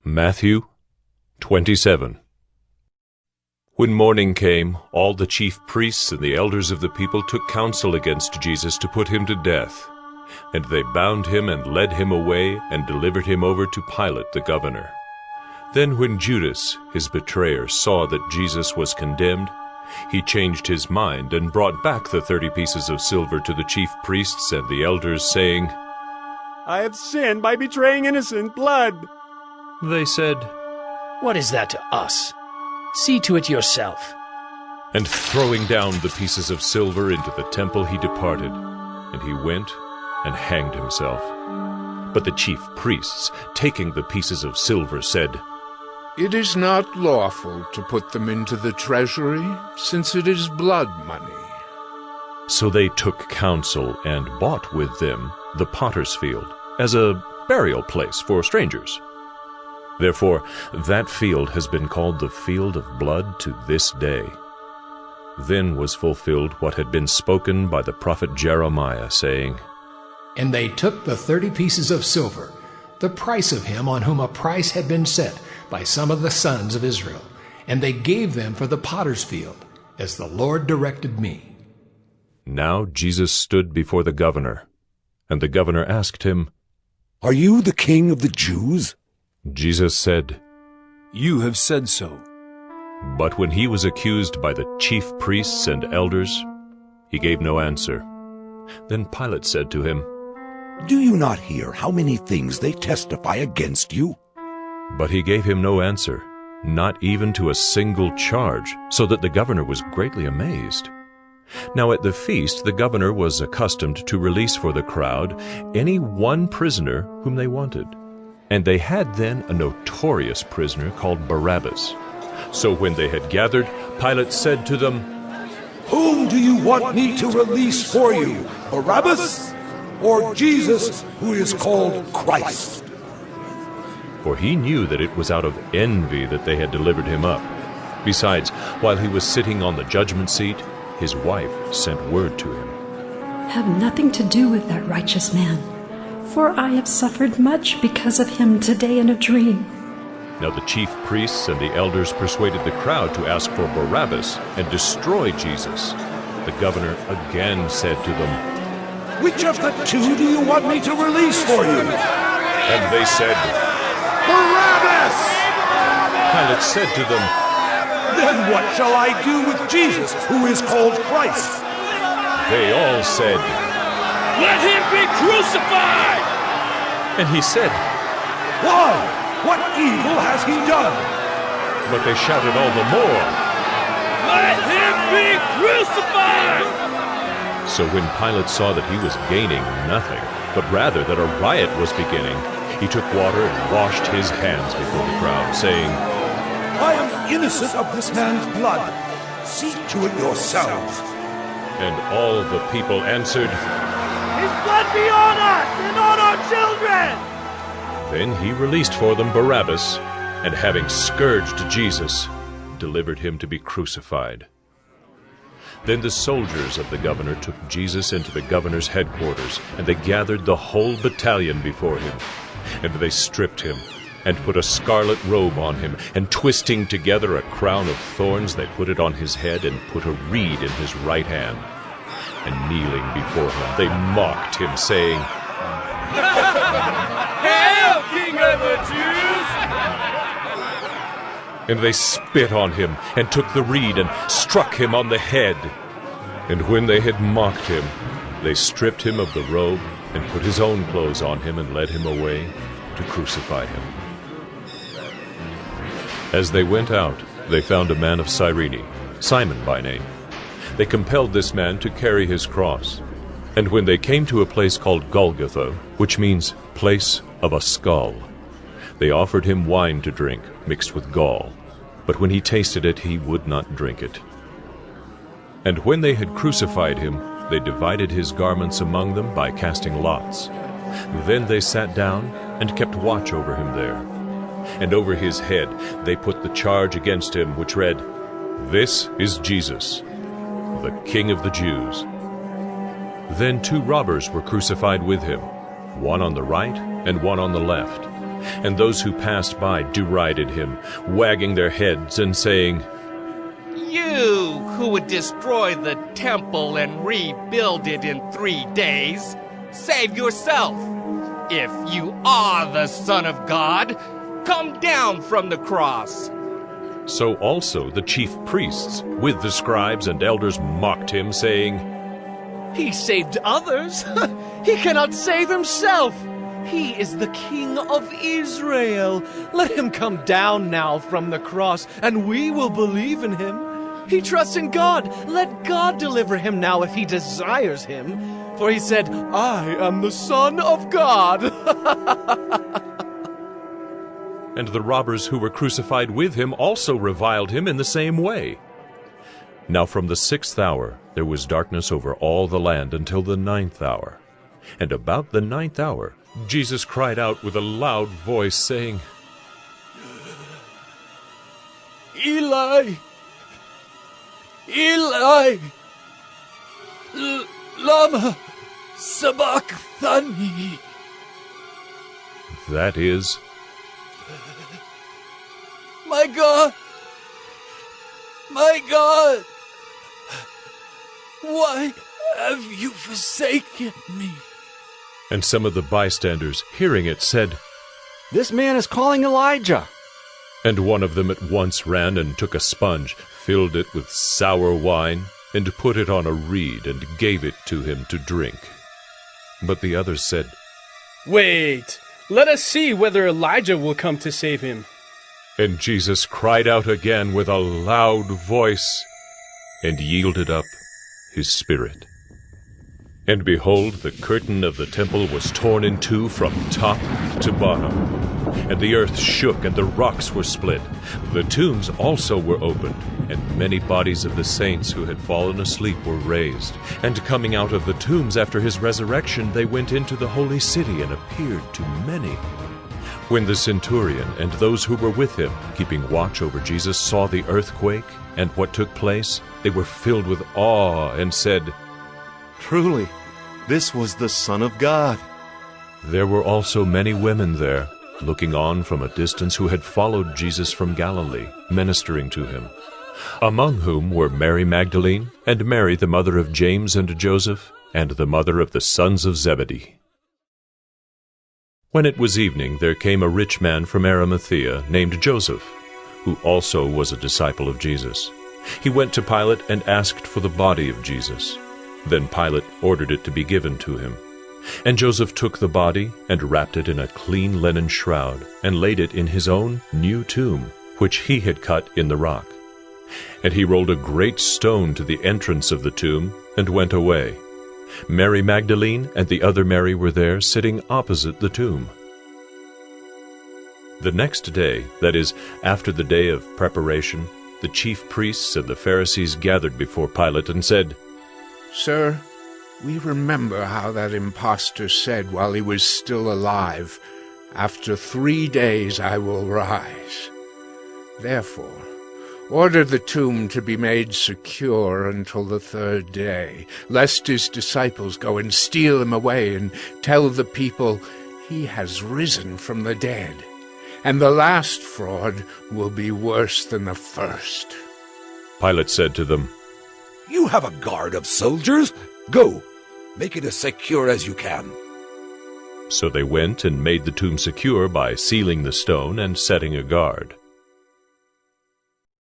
Matthew 27. When morning came, all the chief priests and the elders of the people took counsel against Jesus to put him to death. And they bound him and led him away and delivered him over to Pilate the governor. Then when Judas, his betrayer, saw that Jesus was condemned, he changed his mind and brought back the 30 pieces of silver to the chief priests and the elders, saying, "I have sinned by betraying innocent blood." They said, "What is that to us? See to it yourself." and throwing down the pieces of silver into the temple, he departed, and he went and hanged himself. But the chief priests, taking the pieces of silver, said, "It is not lawful to put them into the treasury, since it is blood money." So they took counsel and bought with them the potter's field as a burial place for strangers. Therefore that field has been called the field of blood to this day. Then was fulfilled what had been spoken by the prophet Jeremiah, saying, And they took the 30 pieces of silver, the price of him on whom a price had been set by some of the sons of Israel, and they gave them for the potter's field, as the Lord directed me. Now Jesus stood before the governor, and the governor asked him, "Are you the king of the Jews?" Jesus said, You have said so. but when he was accused by the chief priests and elders, he gave no answer. Then Pilate said to him, "Do you not hear how many things they testify against you?" But he gave him no answer, not even to a single charge, so that the governor was greatly amazed. Now at the feast the governor was accustomed to release for the crowd any one prisoner whom they wanted. And they had then a notorious prisoner called Barabbas. So when they had gathered, Pilate said to them, "Whom do you want me to release for you, Barabbas or Jesus, who is called Christ?" For he knew that it was out of envy that they had delivered him up. Besides, while he was sitting on the judgment seat, his wife sent word to him, Have nothing to do with that righteous man, for I have suffered much because of him today in a dream. Now the chief priests and the elders persuaded the crowd to ask for Barabbas and destroy Jesus. The governor again said to them, "Which of the two do you want me to release for you?" and they said, "Barabbas!" Pilate said to them, "Then what shall I do with Jesus, who is called Christ?" They all said, Let him be crucified! and he said, "Why? What evil has he done?" but they shouted all the more. Let him be crucified! So when Pilate saw that he was gaining nothing, but rather that a riot was beginning, he took water and washed his hands before the crowd, saying, "I am innocent of this man's blood. See to it yourselves." And all the people answered, His blood be on us and on our children! Then he released for them Barabbas, and having scourged Jesus, delivered him to be crucified. Then the soldiers of the governor took Jesus into the governor's headquarters, and they gathered the whole battalion before him. And they stripped him, and put a scarlet robe on him, and twisting together a crown of thorns, they put it on his head, and put a reed in his right hand. And kneeling before him, they mocked him, saying, Hail, King of the Jews! And they spit on him, and took the reed, and struck him on the head. And when they had mocked him, they stripped him of the robe, and put his own clothes on him, and led him away to crucify him. As they went out, they found a man of Cyrene, Simon by name. They compelled this man to carry his cross. And when they came to a place called Golgotha, which means place of a skull, they offered him wine to drink, mixed with gall. But when he tasted it, he would not drink it. And when they had crucified him, they divided his garments among them by casting lots. Then they sat down and kept watch over him there. And over his head they put the charge against him, which read, "This is Jesus, the King of the Jews." Then 2 robbers were crucified with him, one on the right and one on the left. And those who passed by derided him, wagging their heads and saying, You who would destroy the temple and rebuild it in 3 days, save yourself. If you are the Son of God, come down from the cross. So also the chief priests, with the scribes and elders, mocked him, saying, He saved others. He cannot save himself. He is the King of Israel. Let him come down now from the cross, and we will believe in him. He trusts in God. Let God deliver him now if he desires him. For he said, I am the Son of God. And the robbers who were crucified with him also reviled him in the same way. Now from the 6th hour there was darkness over all the land until the 9th hour. And about the 9th hour Jesus cried out with a loud voice, saying, Eli, Eli, lama sabachthani. That is, My God, why have you forsaken me? and some of the bystanders, hearing it, said, This man is calling Elijah. And one of them at once ran and took a sponge, filled it with sour wine, and put it on a reed, and gave it to him to drink. But the others said, Wait, let us see whether Elijah will come to save him. And Jesus cried out again with a loud voice, and yielded up his spirit. And behold, the curtain of the temple was torn in two from top to bottom, and the earth shook, and the rocks were split. The tombs also were opened, and many bodies of the saints who had fallen asleep were raised. And coming out of the tombs after his resurrection, they went into the holy city and appeared to many. When the centurion and those who were with him, keeping watch over Jesus, saw the earthquake and what took place, they were filled with awe and said, Truly, this was the Son of God. There were also many women there, looking on from a distance, who had followed Jesus from Galilee, ministering to him, among whom were Mary Magdalene, and Mary the mother of James and Joseph, and the mother of the sons of Zebedee. When it was evening, there came a rich man from Arimathea, named Joseph, who also was a disciple of Jesus. He went to Pilate and asked for the body of Jesus. Then Pilate ordered it to be given to him. And Joseph took the body and wrapped it in a clean linen shroud, and laid it in his own new tomb, which he had cut in the rock. And he rolled a great stone to the entrance of the tomb, and went away. Mary Magdalene and the other Mary were there, sitting opposite the tomb. The next day, that is, after the day of preparation, the chief priests and the Pharisees gathered before Pilate and said, Sir, we remember how that impostor said while he was still alive, After 3 days I will rise. Therefore, order the tomb to be made secure until the 3rd day, lest his disciples go and steal him away and tell the people, He has risen from the dead. And the last fraud will be worse than the first. Pilate said to them, You have a guard of soldiers? Go, make it as secure as you can. So they went and made the tomb secure by sealing the stone and setting a guard.